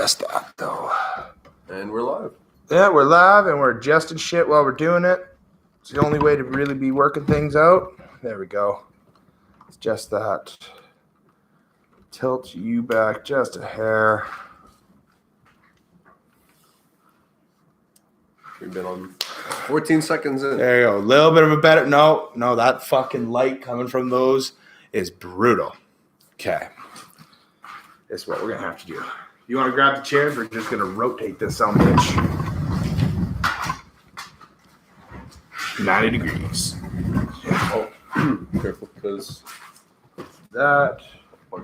adjust that, though. And we're live. Yeah, we're live, and we're adjusting shit while we're doing it. It's the only way to really be working things out. There we go. It's just that. Tilt you back just a hair. We've been on 14 seconds in. There you go. A little bit of a better. No, that fucking light coming from those is brutal. Okay. This is what we're going to have to do. You want to grab the chairs? We're just going to rotate this son of a bitch. 90 degrees. Oh, careful, because that.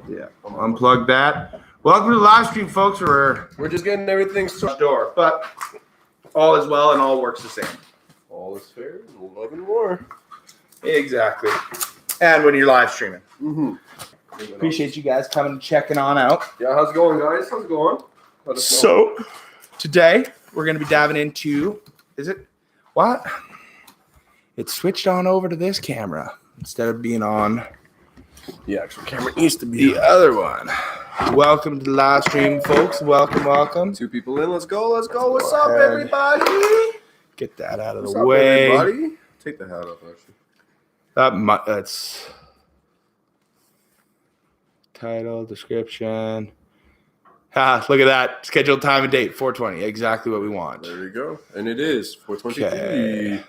Yeah, unplug that. Welcome to the live stream, folks. We're just getting everything door, but all is well and all works the same. All is fair and love and war. Exactly. And when you're live streaming. Mm-hmm. Appreciate you guys coming and checking on out. Yeah, how's it going, guys? How's it going? So, today we're going to be diving into, is it, what? It switched on over to this camera instead of being on the actual camera used to be the other one. Welcome to the live stream, folks. Welcome. 2 people in. Let's go. What's up, everybody? Get that out of the way. Everybody? Take the hat off, actually. That's title, description. Look at that. Scheduled time and date, 4:20. Exactly what we want. There you go. And it is 4:23. Okay.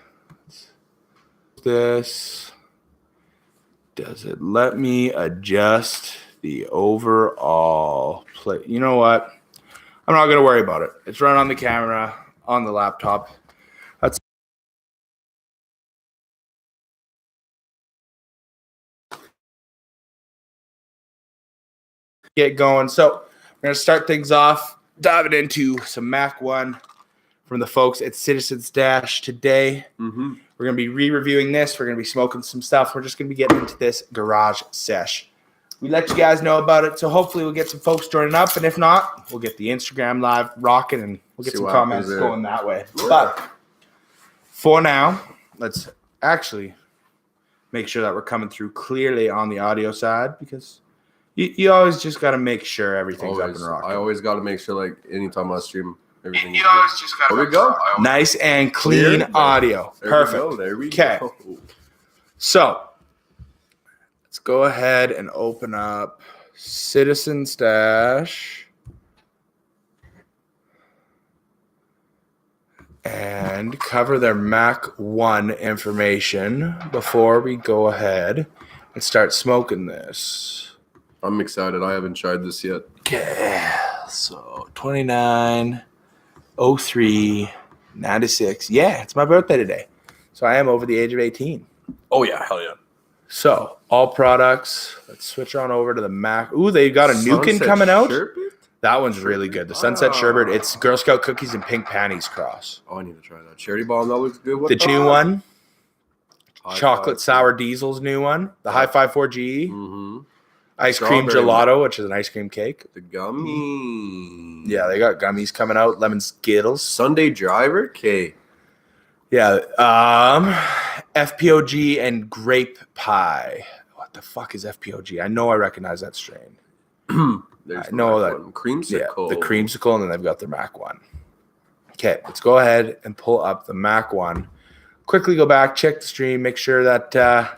This. Does it let me adjust the overall play? You know what? I'm not going to worry about it. It's run on the camera, on the laptop. That's get going. So we're going to start things off, diving into some Mac 1 from the folks at Citizen Stash today. Mm-hmm. We're going to be re-reviewing this. We're going to be smoking some stuff. We're just going to be getting into this garage sesh. We let you guys know about it, so hopefully we'll get some folks joining up, and if not, we'll get the Instagram live rocking, and we'll get some comments going that way. Yeah. But for now, let's actually make sure that we're coming through clearly on the audio side, because you always just got to make sure everything's up and rocking. I always got to make sure, like, anytime I stream, everything you always just got to there we go. Nice and clean audio. Perfect. There we go. Okay. So let's go ahead and open up Citizen Stash and cover their Mac 1 information before we go ahead and start smoking this. I'm excited. I haven't tried this yet. Okay. So 29/03/96. Yeah, it's my birthday today. So I am over the age of 18. Oh, yeah. Hell yeah. So, all products. Let's switch on over to the Mac. Ooh, they got a Nukin coming out. Sherbet? That one's really good. The Sunset Sherbet. It's Girl Scout cookies and pink panties cross. Oh, I need to try that. Cherry Bomb, that looks good. The new one. Chocolate Sour Diesel's new one. The High Five 4G. Mm-hmm. Ice Cream Gelato, which is an ice cream cake. The gummy. Yeah, they got gummies coming out. Lemon Skittles. Sunday Driver K. Yeah. FPOG and grape pie. What the fuck is FPOG? I know I recognize that strain. There's I know that creamsicle. Yeah, the creamsicle, and then they've got their Mac 1. Okay, let's go ahead and pull up the Mac 1. Quickly go back, check the stream, make sure that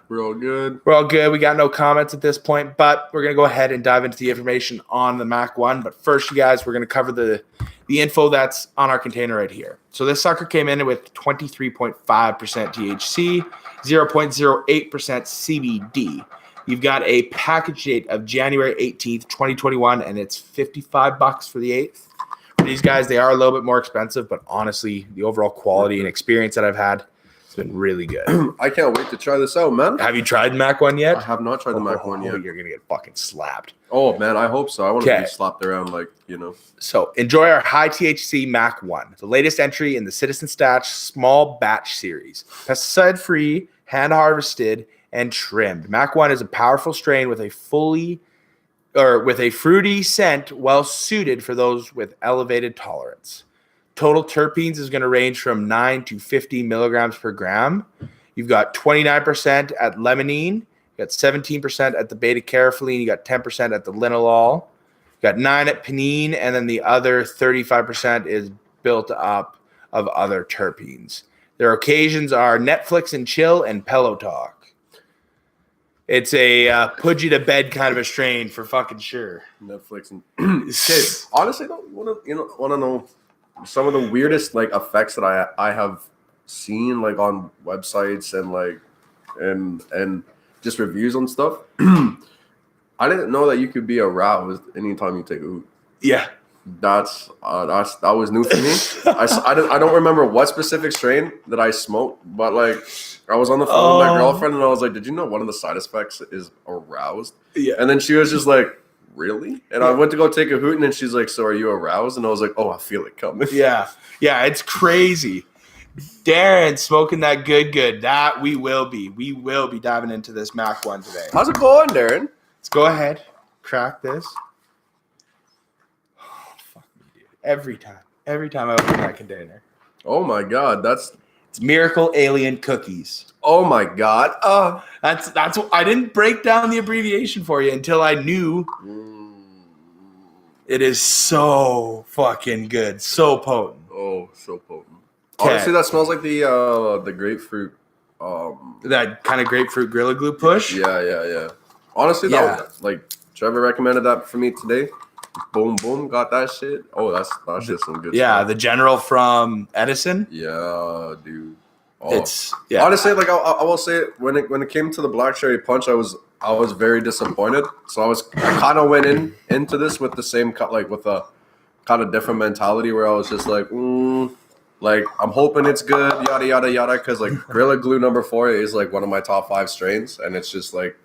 we're all good. We're all good. We got no comments at this point, but we're going to go ahead and dive into the information on the Mac 1. But first, you guys, we're going to cover the info that's on our container right here. So this sucker came in with 23.5% THC, 0.08% CBD. You've got a package date of January 18th, 2021, and it's $55 for the 8th. For these guys, they are a little bit more expensive, but honestly, the overall quality and experience that I've had, it's been really good. I can't wait to try this out, man. Have you tried Mac 1 yet? I have not tried the Mac 1 yet. You're going to get fucking slapped. Oh, man, I hope so. I want to be slapped around, like, you know. So enjoy our high THC Mac 1, the latest entry in the Citizen Stash small batch series. Pesticide-free, hand-harvested, and trimmed. Mac 1 is a powerful strain with a fruity scent well suited for those with elevated tolerance. Total terpenes is going to range from 9 to 50 milligrams per gram. You've got 29% at limonene. You got 17% at the beta-carotene. You got 10% at the linalool. Got 9 at Panine, and then the other 35% is built up of other terpenes. Their occasions are Netflix and chill and pillow talk. It's a put you to bed kind of a strain for fucking sure. Netflix and okay, honestly, don't want to know some of the weirdest like effects that I have seen like on websites and like and just reviews on stuff. I didn't know that you could be aroused anytime you take a hoot. Yeah, that was new for me. I don't remember what specific strain that I smoked, but like I was on the phone with my girlfriend and I was like, "Did you know one of the side effects is aroused?" Yeah, and then she was just like, "Really?" And I went to go take a hoot, and then she's like, "So are you aroused?" And I was like, "Oh, I feel it coming." Yeah, it's crazy. Darren smoking that good. That we will be diving into this Mac 1 today. How's it going, Darren? Let's go ahead, crack this. Oh, fuck me, dude. Every time I open that container. Oh my god, it's Miracle Alien Cookies. Oh my god. That's what I didn't break down the abbreviation for you until I knew. It is so fucking good, so potent. Oh, so potent. Honestly, that smells like the grapefruit. That kind of grapefruit Gorilla Glue push. Yeah. Honestly, like Trevor recommended that for me today. Boom, got that shit. Oh, that's just some good stuff. Yeah, the General from Edison. Yeah, dude. Honestly, like I will say when it came to the black cherry punch, I was very disappointed. So I kind of went into this with the same with a kind of different mentality where I was just like, like I'm hoping it's good, yada yada yada, because like Gorilla Glue number 4 is like one of my top 5 strains, and it's just like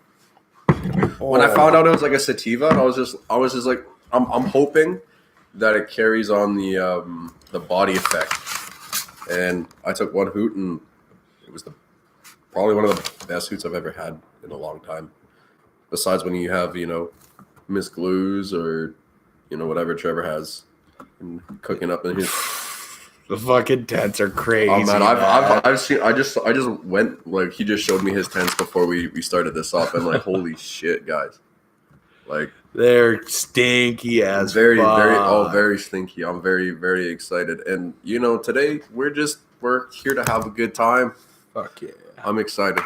when I found out it was like a sativa, and I was just like I'm hoping that it carries on the body effect. And I took one hoot, and it was probably one of the best hoots I've ever had in a long time. Besides when you have, Miss Glues or, whatever Trevor has and cooking up in his. The fucking tents are crazy. Oh man, I've seen. I just went like he just showed me his tents before we started this off, and like holy shit, guys, like they're stinky as very very stinky. I'm very very excited, and today we're here to have a good time. Fuck yeah, I'm excited.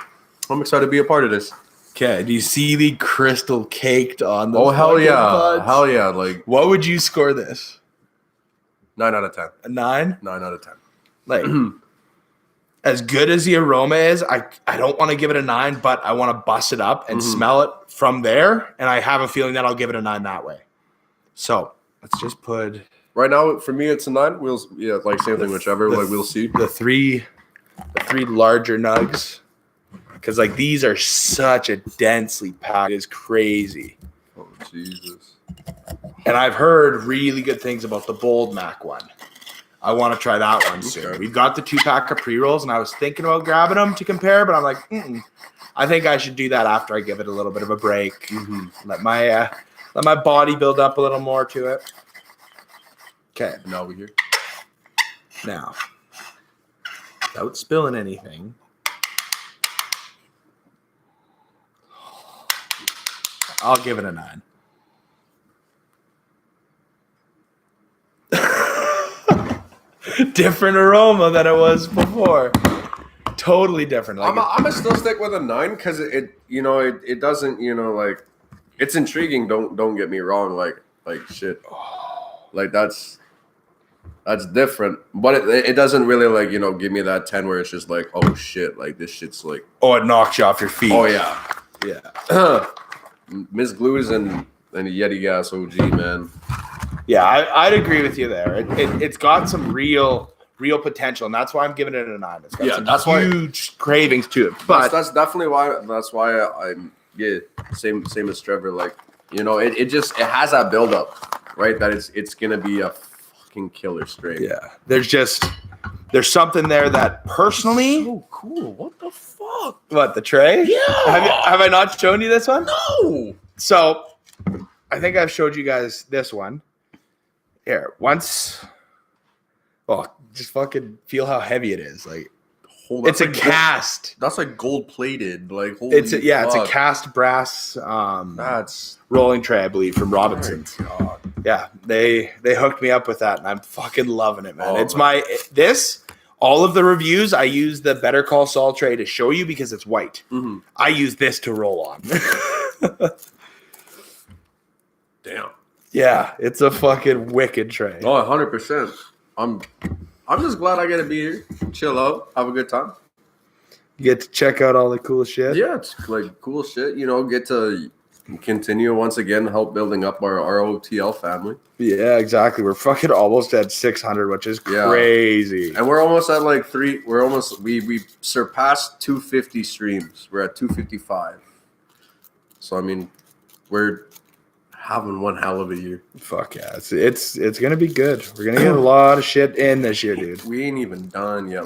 I'm excited to be a part of this. Okay, do you see the crystal caked on the? Oh hell yeah, buds? Hell yeah! Like, what would you score this? 9 out of 10. A 9? 9 out of 10. Like, as good as the aroma is, I don't want to give it a 9, but I want to bust it up and smell it from there. And I have a feeling that I'll give it a 9 that way. So let's just put. Right now, for me, it's a 9. Same thing, whichever. We'll see. The three larger nugs. Because, like, these are such a densely packed. It's crazy. Oh, Jesus. And I've heard really good things about the Bold Mac 1. I want to try that one soon. Okay. We've got the 2-pack of pre-rolls, and I was thinking about grabbing them to compare, but I'm like, I think I should do that after I give it a little bit of a break. Let my body build up a little more to it. Okay. Now we're here. Now, without spilling anything, I'll give it a 9. Different aroma than it was before. Totally different. Like I'm gonna still stick with a 9 because it doesn't like it's intriguing. Don't get me wrong. Like shit. Like that's different, but it doesn't really give me that 10 where it's just like oh shit like this shit's like it knocks you off your feet. Oh yeah. Miss Glues and Yeti Gas OG, man. Yeah, I'd agree with you there. It's got some real potential, and that's why I'm giving it a 9. It's got some huge cravings to it. But that's definitely why. That's why I'm same as Trevor. Like it has that build up, right? That it's gonna be a fucking killer strain. Yeah, there's something there that personally. So cool. What the fuck? What, the tray? Yeah. Have I not shown you this one? No. So I think I've showed you guys this one. Here, once. Oh, just fucking feel how heavy it is. Like, it's a cast. That's like gold plated. Like, holy it's a cast brass. That's rolling tray, I believe, from Robinson. God. Yeah, they hooked me up with that, and I'm fucking loving it, man. Oh, It's man. all of the reviews. I use the Better Call Saul tray to show you because it's white. Mm-hmm. I use this to roll on. Damn. Yeah, it's a fucking wicked tray. Oh, 100%. I'm just glad I get to be here, chill out, have a good time. You get to check out all the cool shit. Yeah, it's like cool shit. You know, get to continue once again, help building up our ROTL family. Yeah, exactly. We're fucking almost at 600, which is crazy. And we're almost at like we surpassed 250 streams. We're at 255. So I mean, we're having one hell of a year. Fuck yeah, it's gonna be good. We're gonna get a lot of shit in this year, dude. We ain't even done yet.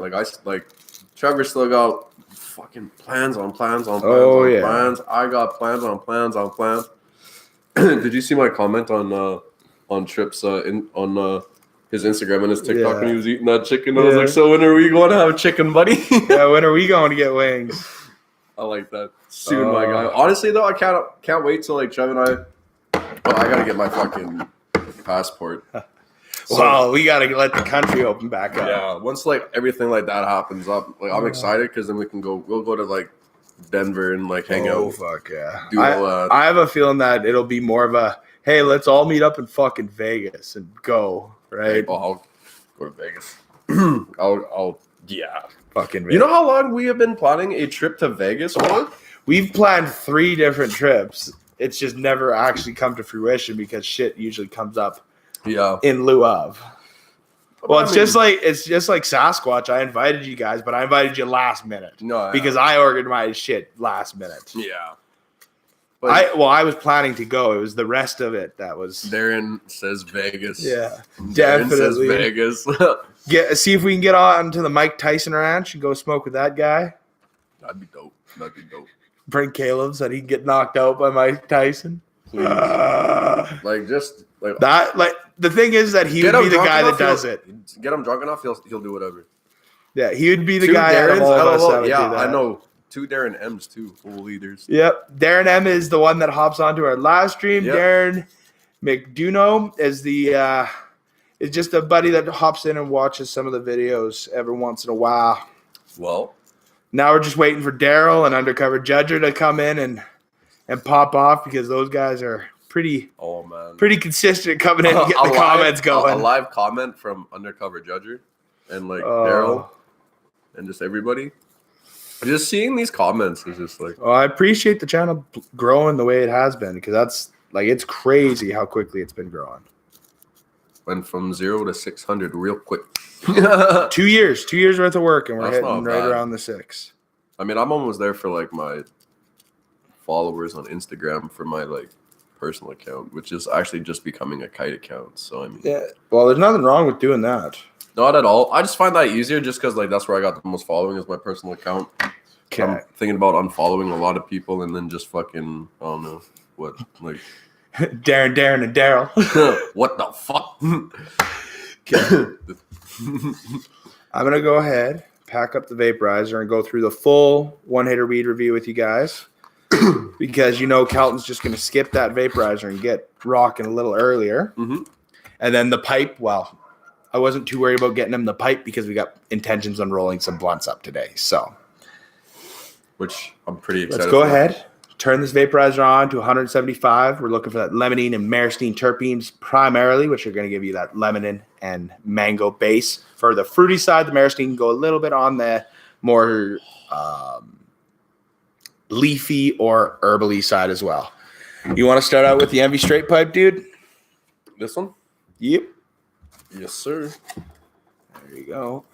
Trevor still got fucking plans on plans. I got plans on plans. Did you see my comment on Tripp's on his Instagram and his TikTok when he was eating that chicken? I was like, so when are we going to have chicken, buddy? Yeah, when are we going to get wings? I like that. Soon, my guy. Honestly though, I can't wait till like Trev and I gotta get my fucking passport. Well, we gotta let the country open back up. Yeah, once like everything like that happens up, like I'm excited because then we'll go to like Denver and like hang out. Oh fuck yeah! Do all that. I have a feeling that it'll be more of a hey, let's all meet up in fucking Vegas and go right. Oh, I'll go to Vegas. I'll fucking Vegas. You know how long we have been planning a trip to Vegas for? We've planned 3 different trips. It's just never actually come to fruition because shit usually comes up. Yeah. In lieu of. Well, it's just like Sasquatch. I invited you guys, but I invited you last minute. No, because I organized shit last minute. Yeah. But I was planning to go. It was the rest of it that was. Darren says Vegas. Yeah, Darren definitely. says Vegas. See if we can get on to the Mike Tyson ranch and go smoke with that guy. That'd be dope. Bring Caleb so that he can get knocked out by Mike Tyson. The thing is that he would be the guy that does it. Get him drunk enough, he'll do whatever. Yeah, he would be the guy out of all of us that would do that. I know. 2 Darren M's too, full leaders. Yep. Darren M is the one that hops onto our live stream. Yep. Darren McDuno is is just a buddy that hops in and watches some of the videos every once in a while. Well, now we're just waiting for Daryl and Undercover Judger to come in and pop off because those guys are pretty consistent coming in and getting the comments going. A live comment from Undercover Judger and like Daryl and just everybody. Just seeing these comments is just like. Oh, I appreciate the channel growing the way it has been because that's like it's crazy how quickly it's been growing. Went from 0 to 600 real quick. 2 years worth of work, and we're That's hitting right around the 6. I mean, I'm almost there for like my followers on Instagram for my like personal account, which is actually just becoming a kite account. So I mean, yeah. Well, there's nothing wrong with doing that. Not at all. I just find that easier just because like that's where I got the most following is my personal account. Okay. I'm thinking about unfollowing a lot of people and then just fucking I don't know what like Darren and Daryl. What the fuck? I'm gonna go ahead, pack up the vaporizer, and go through the full one-hitter weed review with you guys. Because Kelton's just gonna skip that vaporizer and get rocking a little earlier. Mm-hmm. And then the pipe, well, I wasn't too worried about getting him the pipe because we got intentions on rolling some blunts up today. So, which I'm pretty excited. Let's go ahead. Turn this vaporizer on to 175. We're looking for that limonene and maraschino terpenes primarily, which are going to give you that lemon and mango base. For the fruity side, the maraschino can go a little bit on the more leafy or herbally side as well. You want to start out with the Envy straight pipe, dude? This one? Yep. Yes, sir. There you go.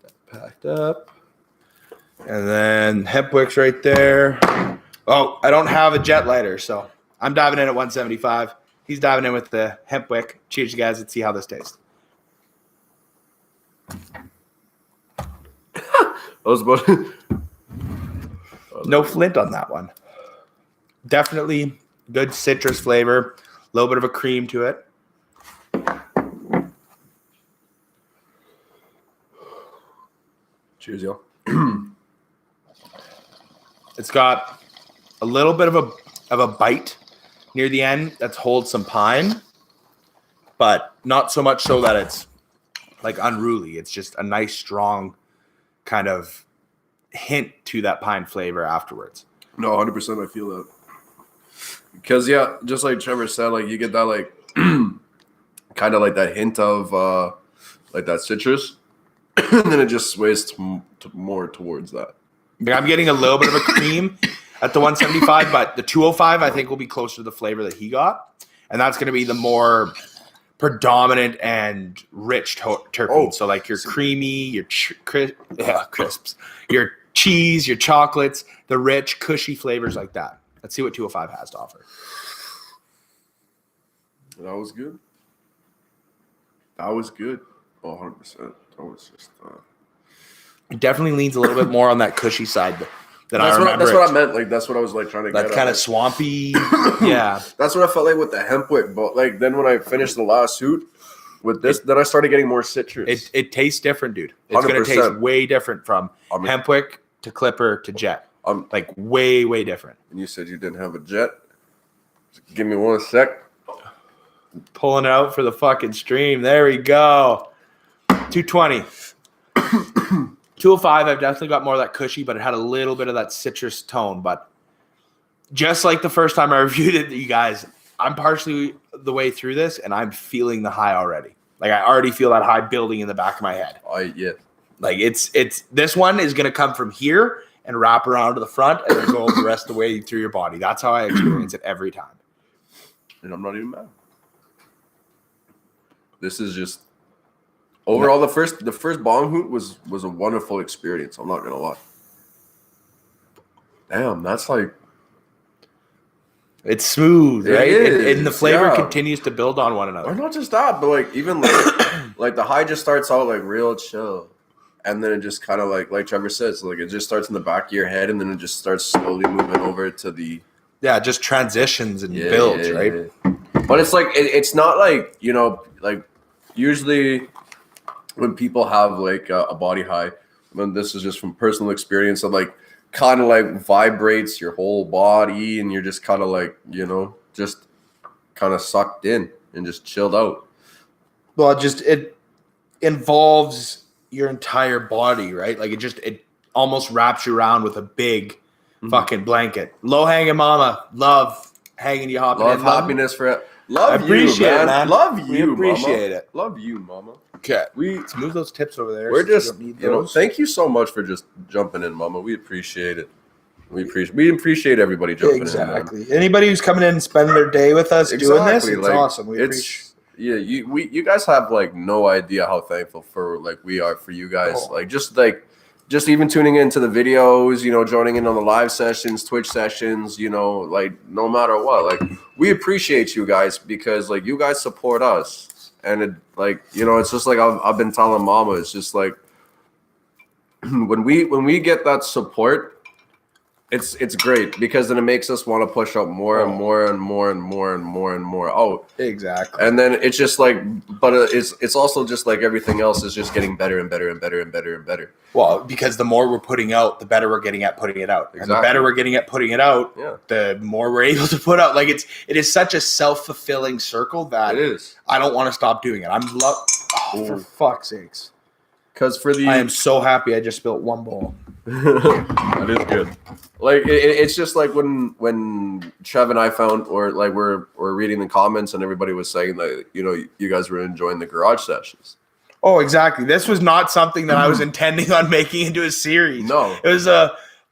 Get that packed up. And then hemp wicks right there. Oh, I don't have a jet lighter, so I'm diving in at 175. He's diving in with the hemp wick. Cheers, you guys. Let's see how this tastes. No flint on that one. Definitely good citrus flavor. A little bit of a cream to it. Cheers, y'all. It's got a little bit of a bite near the end that's holds some pine, but not so much so that it's like unruly. It's just a nice, strong kind of hint to that pine flavor afterwards. No, 100%. I feel that. Because, yeah, just like Trevor said, like you get that, like, kind of like that hint of like that citrus, and then it just sways to more towards that. I'm getting a little bit of a cream at the 175, but the 205 I think will be closer to the flavor that he got, and that's going to be the more predominant and rich terpene. Oh, so like your creamy, your crisps, your cheese, your chocolates, the rich, cushy flavors like that. Let's see what 205 has to offer. That was good. That was good. Oh, 100%. That was just... It definitely leans a little bit more on that cushy side than I remember. That's what I meant. Like, that's what I was like trying to get at. That kind of swampy. Yeah. That's what I felt like with the hemp wick. But like then when I finished the last hoot with this, then I started getting more citrus. It tastes different, dude. It's going to taste way different from hemp wick to clipper to jet. Like way, way different. And you said you didn't have a jet. Just give me 1 sec. Pulling it out for the fucking stream. There we go. 220. 205, I've definitely got more of that cushy, but it had a little bit of that citrus tone. But just like the first time I reviewed it, you guys, I'm partially the way through this, and I'm feeling the high already. Like I already feel that high building in the back of my head. Yeah. Like it's this one is going to come from here and wrap around to the front and then go the rest of the way through your body. That's how I experience it every time. And I'm not even mad. This is just overall the first bong hoot was a wonderful experience. I'm not gonna lie. Damn, that's like it's smooth, right? And the flavor yeah. continues to build on one another. Or not just that, but like even like the high just starts out like real chill. And then it just kind of like Trevor says, like it just starts in the back of your head and then it just starts slowly moving over to the just transitions and builds, right? Yeah. But it's like it's not like, you know, like usually when people have like a body high, and this is just from personal experience, of like kind of like vibrates your whole body and you're just kind of like, you know, just kind of sucked in and just chilled out. Well, it involves your entire body, right? Like it almost wraps you around with a big fucking blanket. Low hanging mama, love hanging you hopping love in. happiness for it. Love I appreciate you, man. it, man. Love you, we appreciate mama. it. Love you, mama. Okay, let's move those tips over there. We're just, you know, thank you so much for just jumping in, mama. We appreciate it. We appreciate everybody jumping in. Exactly. Anybody who's coming in and spending their day with us doing this, it's like, awesome. We appreciate. Yeah, you guys have like no idea how thankful for like we are for you guys. Like just even tuning into the videos, you know, joining in on the live sessions, Twitch sessions, you know, like no matter what, like we appreciate you guys because like you guys support us, and it like, you know, it's just like I've been telling mama, it's just like when we get that support, it's great because then it makes us want to push up more and more and more and more and more and more out. Exactly. And then it's just like, but it's also just like everything else is just getting better and better and better and better and better. Well, because the more we're putting out, the better we're getting at putting it out. Exactly. And the better we're getting at putting it out, the more we're able to put out. Like it is such a self-fulfilling circle that it is. I don't want to stop doing it. For fuck's sakes. Because I am so happy I just spilled one bowl. That is good. Like it's just like when Trev and I found, or like we're reading the comments and everybody was saying that, you know, you guys were enjoying the garage sessions. Oh, exactly. This was not something that I was intending on making into a series. No. It was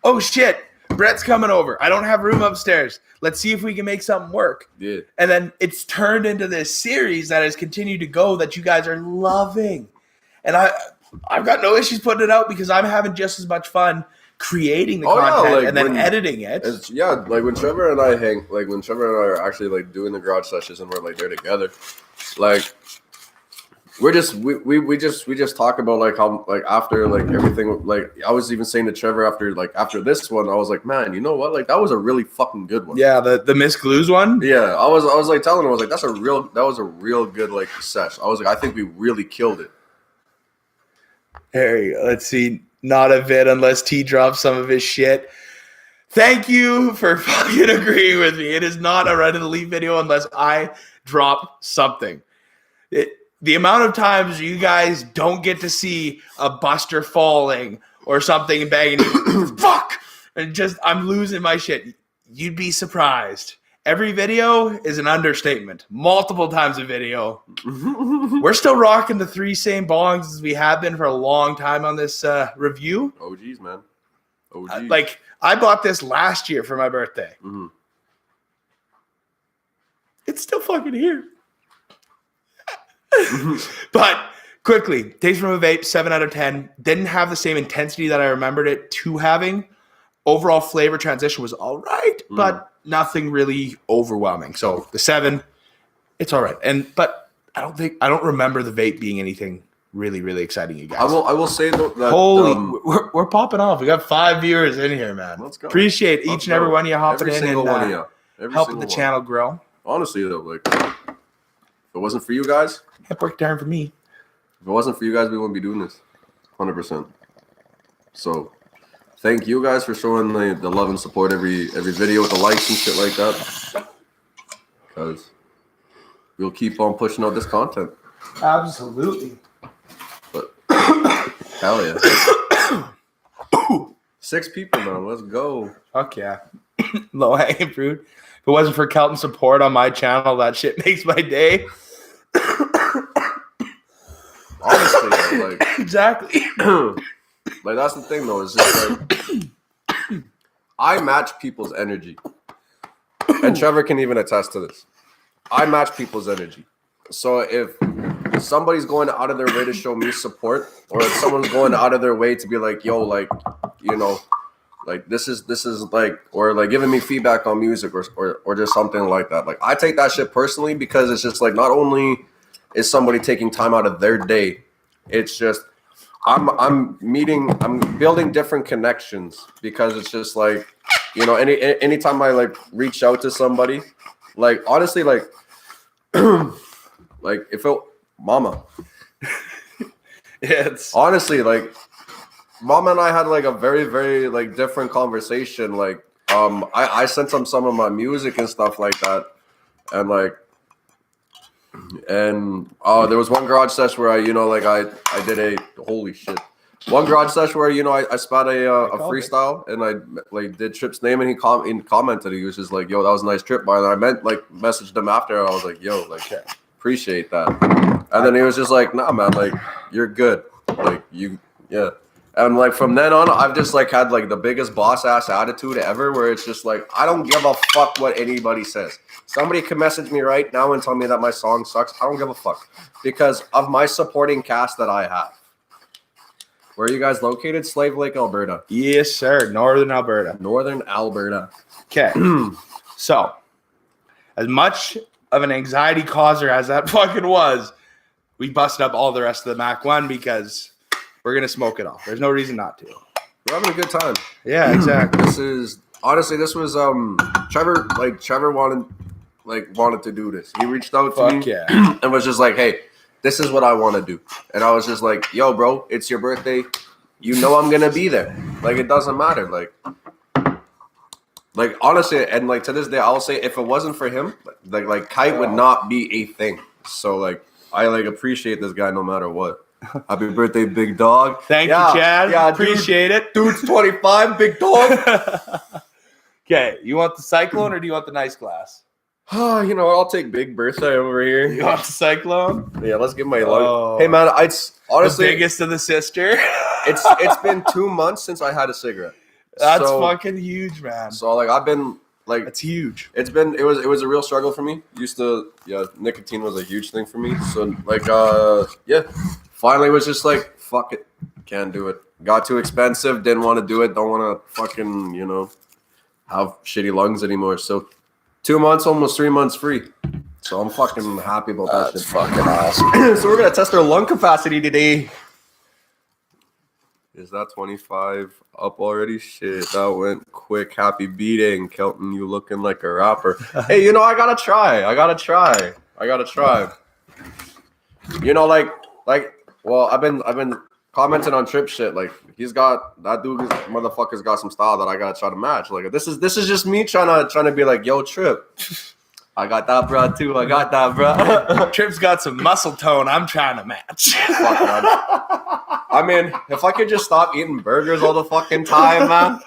oh shit, Brett's coming over. I don't have room upstairs. Let's see if we can make something work. Yeah. And then it's turned into this series that has continued to go that you guys are loving. And I've got no issues putting it out because I'm having just as much fun creating the content and then editing it. Like when Trevor and I when Trevor and I are actually like doing the garage sessions and we're like there together, like we just talk about like how like after like everything, like I was even saying to Trevor after this one, I was like, man, you know what, like that was a really fucking good one. Yeah, the Miss Glues one. Yeah, I was like telling him, I was like, that was a real good like session. I was like, I think we really killed it. There you go. Let's see. Not a vid unless T drops some of his shit. Thank you for fucking agreeing with me. It is not a Run in the Leaf video unless I drop something. The amount of times you guys don't get to see a Buster falling or something and banging, fuck, and just I'm losing my shit. You'd be surprised. Every video is an understatement. Multiple times a video. We're still rocking the 3 same bongs as we have been for a long time on this review. OGs, man. OGs. Like, I bought this last year for my birthday. Mm-hmm. It's still fucking here. But quickly, Taste from a Vape, 7 out of 10. Didn't have the same intensity that I remembered it to having. Overall flavor transition was all right, but nothing really overwhelming. So the 7, it's all right. But I don't remember the vape being anything really, really exciting, you guys. I will say though that we're popping off. We got 5 viewers in here, man. Let's go. Appreciate each and every one of you hopping in and helping the one. channel grow. Honestly though, like if it wasn't for you guys, It worked down for me. if it wasn't for you guys, we wouldn't be doing this. 100%. So thank you guys for showing the love and support every video with the likes and shit like that. Because we'll keep on pushing out this content. Absolutely. But hell yeah. 6 people now. Let's go. Fuck yeah. Low hanging fruit. If it wasn't for Kelton support on my channel, that shit makes my day. Honestly, like Exactly. like that's the thing though, is just like I match people's energy. And Trevor can even attest to this. I match people's energy. So if somebody's going out of their way to show me support, or if someone's going out of their way to be like, yo, like, you know, like this is like, or like giving me feedback on music or just something like that. Like I take that shit personally because it's just like not only is somebody taking time out of their day, it's just I'm building different connections because it's just like, you know, anytime I like reach out to somebody, like honestly, like like if it mama. It's honestly like Mama and I had like a very, very like different conversation. Like I sent them some of my music and stuff like that. And like there was one garage session where I did holy shit. One garage session where, you know, I spat a freestyle and I like did Trip's name and he commented. He was just like, yo, that was a nice trip, man. And I messaged him after and I was like, yo, like appreciate that. And then he was just like, nah, man, like you're good. Like yeah. And like from then on, I've just like had like the biggest boss ass attitude ever, where it's just like I don't give a fuck what anybody says. Somebody can message me right now and tell me that my song sucks. I don't give a fuck because of my supporting cast that I have. Where are you guys located? Slave Lake, Alberta. yes, sir. Northern Alberta. Northern Alberta. Okay. So, as much of an anxiety causer as that fucking was, we busted up all the rest of the Mac 1 because we're going to smoke it off. There's no reason not to. We're having a good time. Yeah, exactly. This was Trevor wanted to do this. He reached out to me and was just like, hey, this is what I want to do. And I was just like, yo, bro, it's your birthday. You know I'm going to be there. Like, it doesn't matter. Like honestly, and like to this day, I'll say if it wasn't for him, like Kite would not be a thing. So like, I like appreciate this guy no matter what. Happy birthday, big dog. Thank you, Chad. Yeah, appreciate it. Dude's 25, big dog. Okay, you want the Cyclone or do you want the nice glass? Oh, you know, I'll take big birthday over here. You want the Cyclone? Yeah, let's give my love. Hey man, it's honestly the biggest of the sister. it's been 2 months since I had a cigarette. That's fucking huge, man. So like I've been like it's huge. It was a real struggle for me. Nicotine was a huge thing for me. So like finally it was just like fuck it. Can't do it. Got too expensive, didn't want to do it, don't want to fucking, you know, have shitty lungs anymore. So 2 months, almost 3 months free. So I'm fucking happy about that. That's fucking awesome. So we're gonna test our lung capacity today. Is that 25 up already? Shit, that went quick. Happy beating, Kelton. You looking like a rapper. Hey, you know, I gotta try. You know, well, I've been commenting on Trip shit. Like motherfucker's got some style that I gotta try to match. Like this is just me trying to be like, yo, Trip. I got that, bro, too. I got that, bro. Trip's got some muscle tone. I'm trying to match. Fuck, man. I mean, if I could just stop eating burgers all the fucking time, man.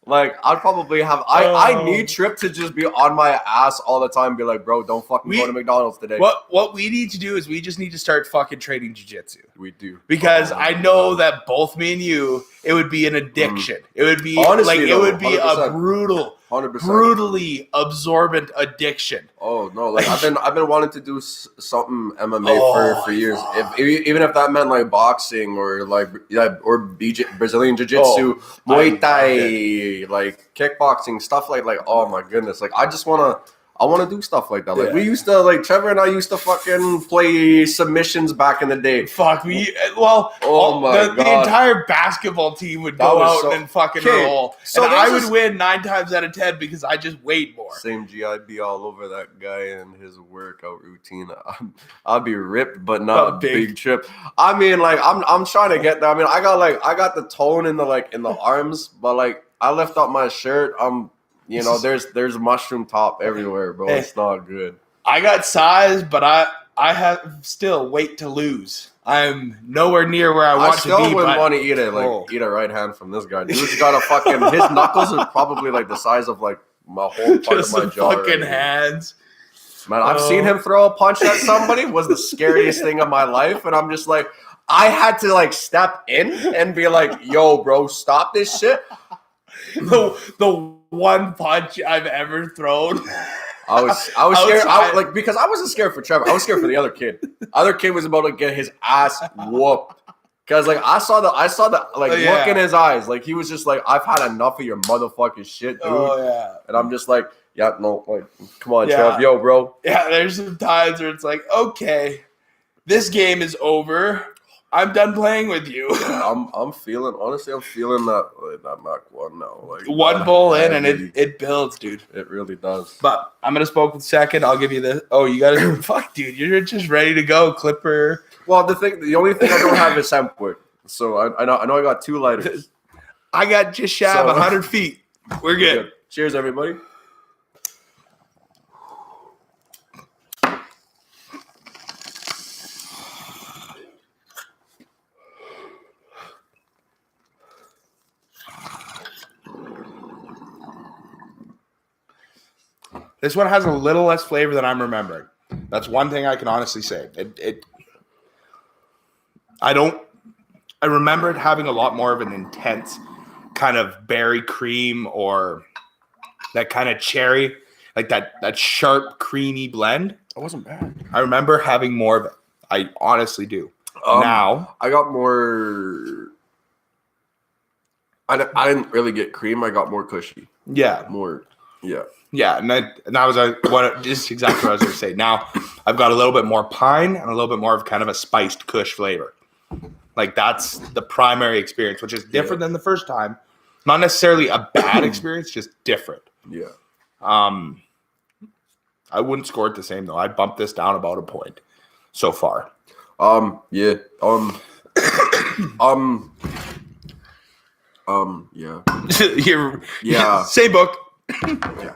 Like, I'd probably have. I need Trip to just be on my ass all the time. Be like, bro, don't fucking go to McDonald's today. What we need to do is we just need to start fucking trading jiu-jitsu. We do. Because I know that both me and you, it would be an addiction. It would be honestly, like, though, it would be 100%. a brutal, 100%. brutally absorbent addiction. Oh no! Like I've been wanting to do something MMA for years. Even if that meant like boxing or or Brazilian Jiu-Jitsu, Muay Thai, like kickboxing, stuff like oh my goodness! Like I want to do stuff like that. Like we used to, like Trevor and I used to fucking play submissions back in the day. Fuck me. Well, the entire basketball team would go out and fucking roll. So and I would win 9 times out of 10 because I just weighed more. Same GIB all over that guy and his workout routine. I'll be ripped, but not big Trip. I mean, like I'm trying to get there. I mean, I got the tone in the arms, but like I lift up my shirt. You know, there's mushroom top everywhere, bro. It's not good. I got size, but I have still weight to lose. I'm nowhere near where I want to be. I still wouldn't want to eat a right hand from this guy. Dude's got a fucking his knuckles are probably like the size of like my whole part of my jaw. Fucking hands. Man, I've seen him throw a punch at somebody. Was the scariest thing of my life, and I'm just like, I had to like step in and be like, yo, bro, stop this shit. The one punch I've ever thrown. I was scared. Because I wasn't scared for Trevor. I was scared for the other kid. Other kid was about to get his ass whooped. Cause like I saw the look in his eyes. Like he was just like, I've had enough of your motherfucking shit, dude. Oh yeah. And I'm just like, yeah, no, like, come on, Trev, yo, bro. Yeah, there's some times where it's like, okay, this game is over. I'm done playing with you. I'm feeling that Mac 1 now. Like one bowl in and it builds, dude. It really does. But I'm gonna smoke with second. I'll give you the. Oh, you gotta fuck, dude. You're just ready to go, Clipper. Well, the only thing I don't have is hempwood. So I know I got 2 lighters. I got just shy of 100 feet. We're good. Cheers, everybody. This one has a little less flavor than I'm remembering. That's one thing I can honestly say. I remember it having a lot more of an intense kind of berry cream or that kind of cherry, like that sharp, creamy blend. It wasn't bad. I remember having more of it. I honestly do. Now I got more. I didn't really get cream. I got more cushy. Yeah. More. Yeah. Yeah, and that was just exactly what I was going to say. Now I've got a little bit more pine and a little bit more of kind of a spiced Kush flavor. Like that's the primary experience, which is different than the first time. Not necessarily a bad experience, just different. Yeah. I wouldn't score it the same though. I'd bump this down about a point so far. Yeah. Yeah. Say book. Yeah.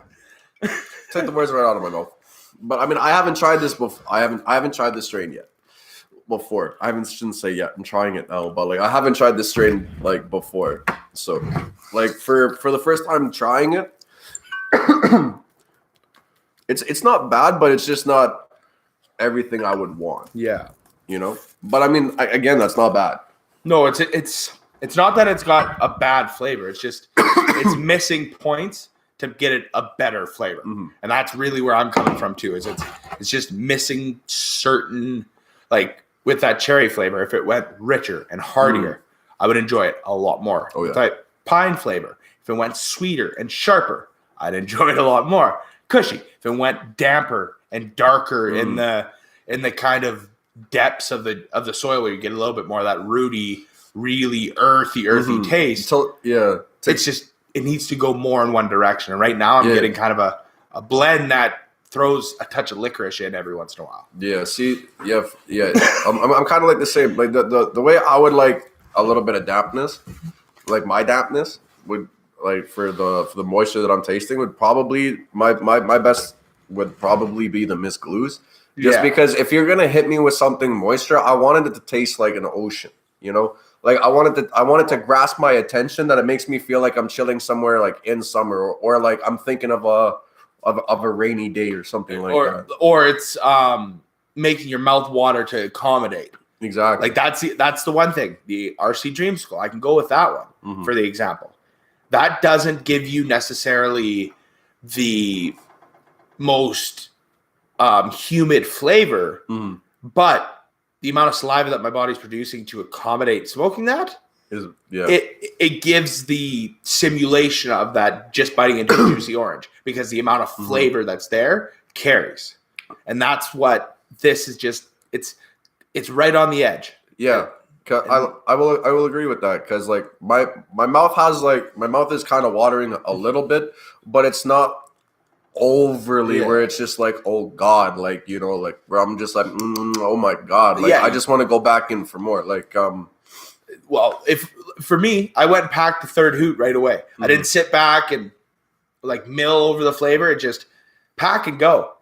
Take the words right out of my mouth. But I mean, I haven't tried this before. I haven't tried this strain yet. Before. Shouldn't say yet. I'm trying it now, but like I haven't tried this strain like before. So like for the first time trying it, it's not bad, but it's just not everything I would want. Yeah. You know? But I mean, again, that's not bad. No, it's not that it's got a bad flavor. It's just it's missing points to get it a better flavor. Mm-hmm. And that's really where I'm coming from too, is it's just missing certain, like with that cherry flavor, if it went richer and heartier, I would enjoy it a lot more. Oh, yeah. With that pine flavor, if it went sweeter and sharper, I'd enjoy it a lot more. Cushy, if it went damper and darker in the kind of depths of the soil where you get a little bit more of that rooty, really earthy taste. So, yeah. It's just, it needs to go more in one direction. And right now I'm getting kind of a blend that throws a touch of licorice in every once in a while. Yeah. See, yeah. I'm kind of like the same. Like the way I would like a little bit of dampness, like my dampness would like for the moisture that I'm tasting would probably my best would probably be the Miss Glues. Just because if you're gonna hit me with something moisture, I wanted it to taste like an ocean, you know? Like I wanted to grasp my attention that it makes me feel like I'm chilling somewhere like in summer or like I'm thinking of a rainy day or something like that. Or it's making your mouth water to accommodate. Exactly. Like that's the one thing. The RC Dreamsicle, I can go with that one for the example. That doesn't give you necessarily the most humid flavor, but the amount of saliva that my body's producing to accommodate smoking that is it gives the simulation of that just biting into a juicy orange because the amount of flavor that's there carries, and that's what this is. Just it's right on the edge. Yeah, I will agree with that because like my mouth is kind of watering a little bit, but it's not overly where it's just like, oh god, like, you know, like where I'm just like oh my god, like I just want to go back in for more, like well, if for me, I went and packed the third hoot right away. I didn't sit back and like mill over the flavor. It just pack and go.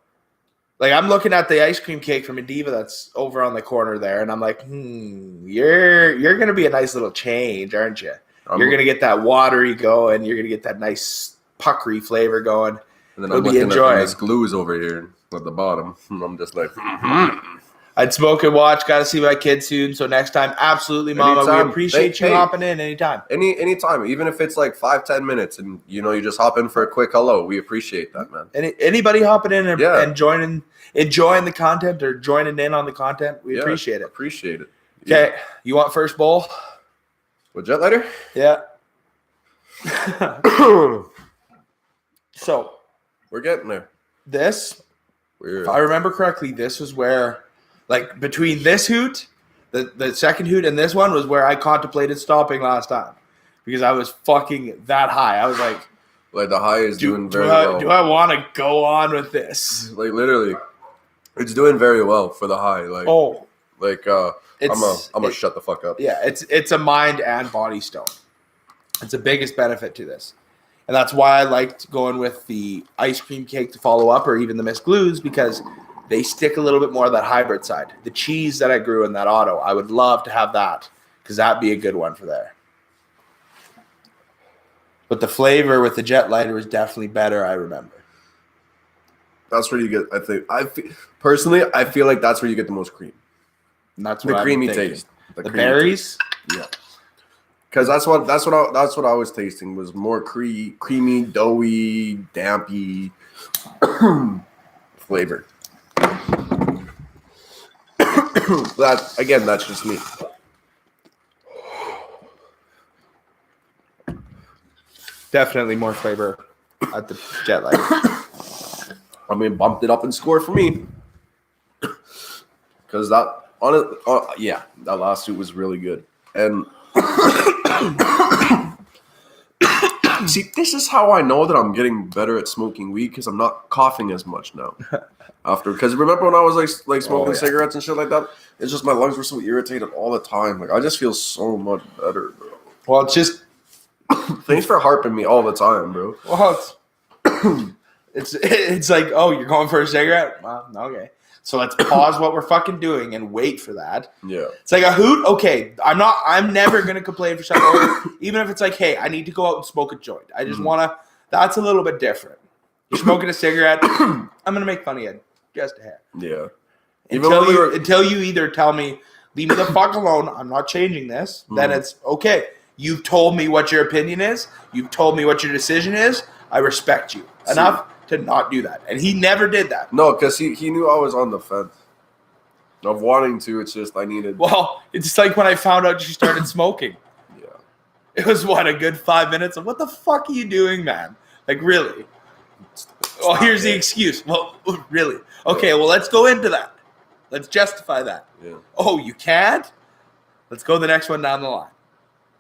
Like I'm looking at the ice cream cake from Indiva that's over on the corner there, and I'm like, you're gonna be a nice little change, aren't you? You're gonna get that watery going. You're gonna get that nice puckery flavor going. And then I'm looking at Miss Glues over here at the bottom. I'm just like, I'd smoke and watch. Got to see my kids soon. So next time, absolutely, Mama. Anytime. We appreciate you hopping in anytime. Anytime, even if it's like 5-10 minutes, and you know you just hop in for a quick hello. We appreciate that, man. Anybody hopping in and enjoying the content or joining in on the content, we appreciate it. Appreciate it. Okay, you want first bowl? With jet lighter? Yeah. So. We're getting there. This, if I remember correctly, this was where, like, between this hoot, the second hoot, and this one was where I contemplated stopping last time because I was fucking that high. I was like the high is doing very well. Do I want to go on with this? Like, literally, it's doing very well for the high. Like, I'm gonna shut the fuck up. Yeah, it's a mind and body stone. It's the biggest benefit to this. And that's why I liked going with the ice cream cake to follow up, or even the Miss Glues, because they stick a little bit more of that hybrid side. The cheese that I grew in that auto, I would love to have that because that'd be a good one for there. But the flavor with the jet lighter is definitely better, I remember. That's where you get, personally, I feel like that's where you get the most cream. And that's what the creamy taste. The berries? Taste. Yeah. Because that's what I was tasting was more creamy, doughy, dampy flavor. That's just me. Definitely more flavor at the jet lighter. I mean, bumped it up in score for me. Because that last suit was really good. And see, this is how I know that I'm getting better at smoking weed because I'm not coughing as much now. Because remember when I was like smoking cigarettes and shit like that? It's just my lungs were so irritated all the time. Like I just feel so much better, bro. Well, it's just thanks for harping me all the time, bro. Well, it's like, oh, you're going for a cigarette? Well, okay. So let's pause what we're fucking doing and wait for that. Yeah. It's like a hoot. Okay. I'm never going to complain for something. Even if it's like, hey, I need to go out and smoke a joint. I just want to, that's a little bit different. You're smoking a cigarette. I'm going to make fun of you just a hair. Yeah. Until you either tell me, leave me the fuck alone. I'm not changing this. Then it's okay. You've told me what your opinion is. You've told me what your decision is. I respect you enough to not do that. And he never did that. No, because he knew I was on the fence of wanting to. It's just I needed. Well, it's like when I found out she started smoking. Yeah. It was a good 5 minutes of what the fuck are you doing, man? Like, really? Well, here's the excuse. Well, really? Okay, well, let's go into that. Let's justify that. Yeah. Oh, you can't? Let's go the next one down the line.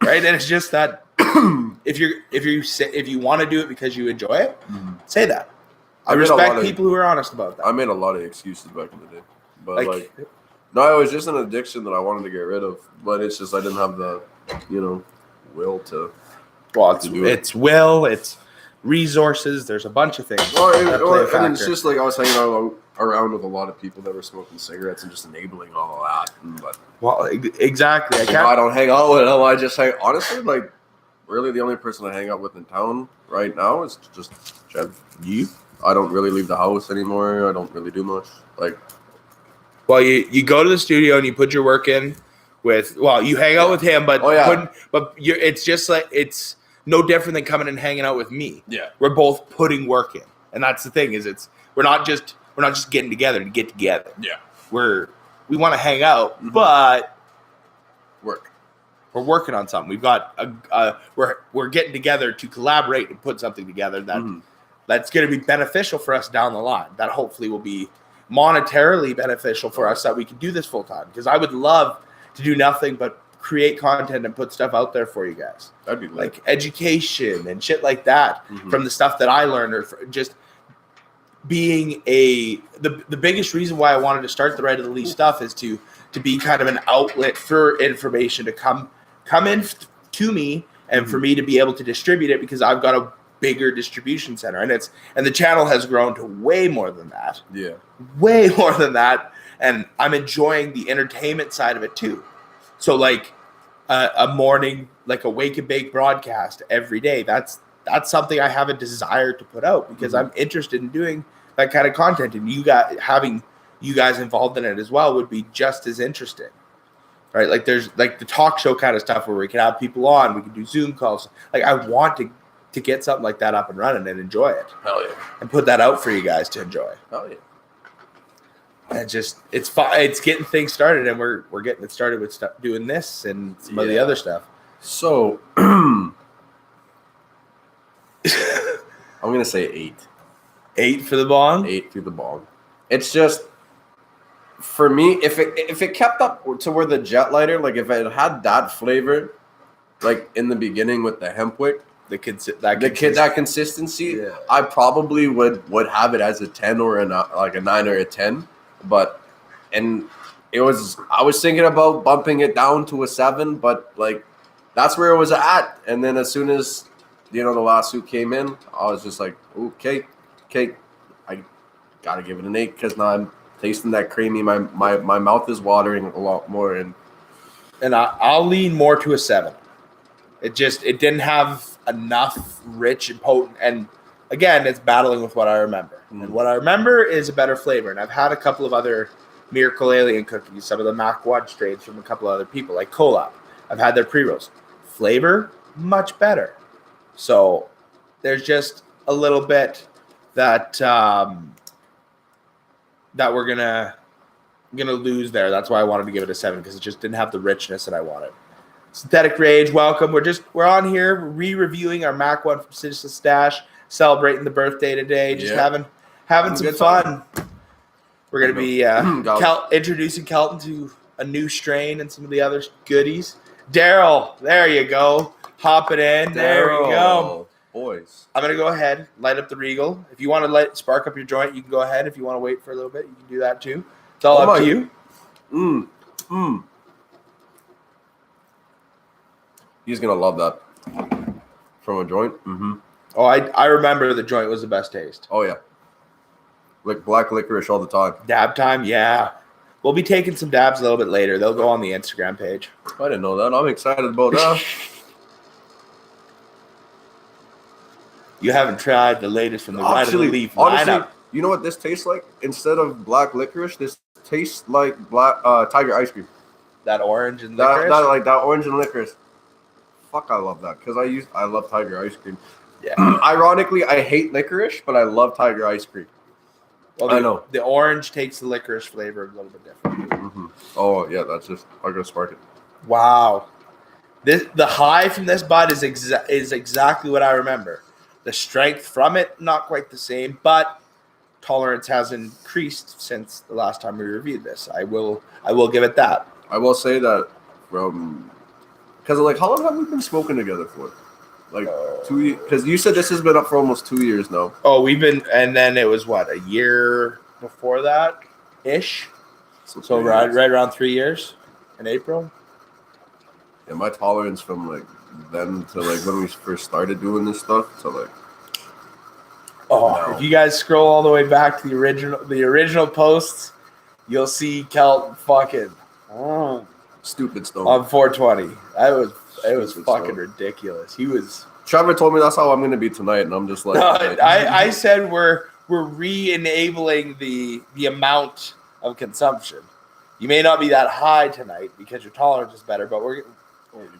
Right? And it's just that if you want to do it because you enjoy it, say that. I respect people who are honest about that. I made a lot of excuses back in the day. But no, it was just an addiction that I wanted to get rid of. But it's just I didn't have the will to. Well, to do it. it's will, it's resources. There's a bunch of things that play a And factor. it's just like I was hanging around with a lot of people that were smoking cigarettes and just enabling all of that. But Well, exactly. I don't hang out with them. I just hang. Honestly, like really, the only person I hang out with in town right now is just Jen. You? I don't really leave the house anymore. I don't really do much. Like, well, you go to the studio and you put your work in. You hang out with him, but it's just like it's no different than coming and hanging out with me. Yeah, we're both putting work in, and that's the thing is we're not just getting together to get together. Yeah, we want to hang out, but we're working on something. We've got we're getting together to collaborate and put something together that's going to be beneficial for us down the line. That hopefully will be monetarily beneficial for us that we can do this full time. Because I would love to do nothing but create content and put stuff out there for you guys. That'd be like education and shit like that from the stuff that I learned, or just being the biggest reason why I wanted to start the Right of the Leaf stuff is to be kind of an outlet for information to come in to me and for me to be able to distribute it, because I've got a bigger distribution center, and the channel has grown to way more than that. Yeah, way more than that. And I'm enjoying the entertainment side of it too. So like a morning, like a wake and bake broadcast every day. That's something I have a desire to put out, because I'm interested in doing that kind of content, and having you guys involved in it as well would be just as interesting. Right? Like there's like the talk show kind of stuff where we can have people on, we can do Zoom calls. Like I want to get something like that up and running and enjoy it. Hell yeah. And put that out for you guys to enjoy. Hell yeah. And it's fun. It's getting things started, and we're getting it started with doing this and some of the other stuff. So I'm gonna say 8. 8 for the bong. 8 through the bong. It's just for me, if it kept up to where the jet lighter, like if it had that flavor, like in the beginning with the hemp wick, that consistency, I probably would have it as a 10 or a 9 or a 10. But I was thinking about bumping it down to a 7, but like that's where it was at. And then as soon as the last suit came in, I was just like, okay, I gotta give it an 8, because now I'm tasting that creamy. My mouth is watering a lot more, and I'll lean more to a 7. It didn't have enough rich and potent, and again, it's battling with what I remember. And what I remember is a better flavor. And I've had a couple of other Miracle Alien cookies, some of the Mac 1 strains from a couple of other people, like Cola. I've had their pre-rolls. Flavor, much better. So there's just a little bit that that we're gonna lose there. That's why I wanted to give it a 7, because it just didn't have the richness that I wanted. Synthetic Rage, welcome. We're on here re-reviewing our Mac 1 from Citizen Stash, celebrating the birthday today, just having some fun. We're going to be introducing Kelton to a new strain and some of the other goodies. Daryl, there you go. Hopping in. There we go. Boys. I'm going to go ahead, light up the Regal. If you want to spark up your joint, you can go ahead. If you want to wait for a little bit, you can do that too. It's all up to you. He's going to love that. From a joint? Mm-hmm. Oh, I remember the joint was the best taste. Oh, yeah. Like black licorice all the time. Dab time, yeah. We'll be taking some dabs a little bit later. They'll go on the Instagram page. I didn't know that. I'm excited about that. You haven't tried the latest from the Right of the Leaf lineup. You know what this tastes like? Instead of black licorice, this tastes like black tiger ice cream. That orange and licorice? That orange and licorice. Fuck, I love that, because I love tiger ice cream. Yeah. Ironically, I hate licorice, but I love tiger ice cream. Well, I know. The orange takes the licorice flavor a little bit different. Mm-hmm. Oh, yeah, that's just, I'm going to spark it. Wow. The high from this bud is exactly what I remember. The strength from it, not quite the same, but tolerance has increased since the last time we reviewed this. I will give it that. I will say that because like, how long have we been smoking together for? Like 2 years? Because you said this has been up for almost 2 years now. Oh, and then it was what, a year before that ish. So right around 3 years in April. Yeah, my tolerance from like then to like when we first started doing this stuff to like. If you guys scroll all the way back to the original posts, you'll see Kelt fucking Stupid stone on 420. It was Stupid fucking stone. ridiculous. He was. Trevor told me that's how I'm gonna be tonight, and I'm just like, No, I said we're re-enabling the amount of consumption. You may not be that high tonight because your tolerance is better, but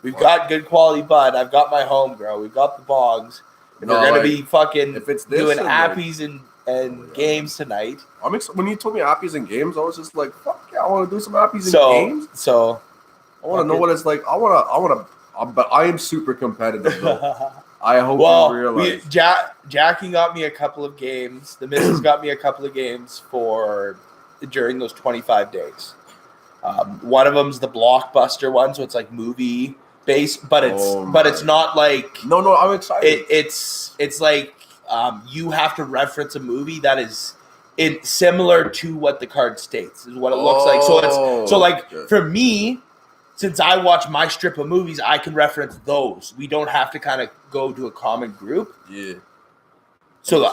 we've got good quality bud. I've got my home grow. We've got the bogs. And we're gonna be fucking if it's this doing and appies and games tonight. When you told me appies and games, I was just like, fuck yeah, I want to do some appies and games. So I want to know what it's like. But I am super competitive though. I hope you realize. Jackie got me a couple of games. The missus got me a couple of games during those 25 days. One of them's the blockbuster one, so it's like movie based, but it's not like no. I'm excited. It's like you have to reference a movie that is similar to what the card states is what it looks like. So for me. Since I watch my strip of movies, I can reference those. We don't have to kind of go to a common group. Yeah. So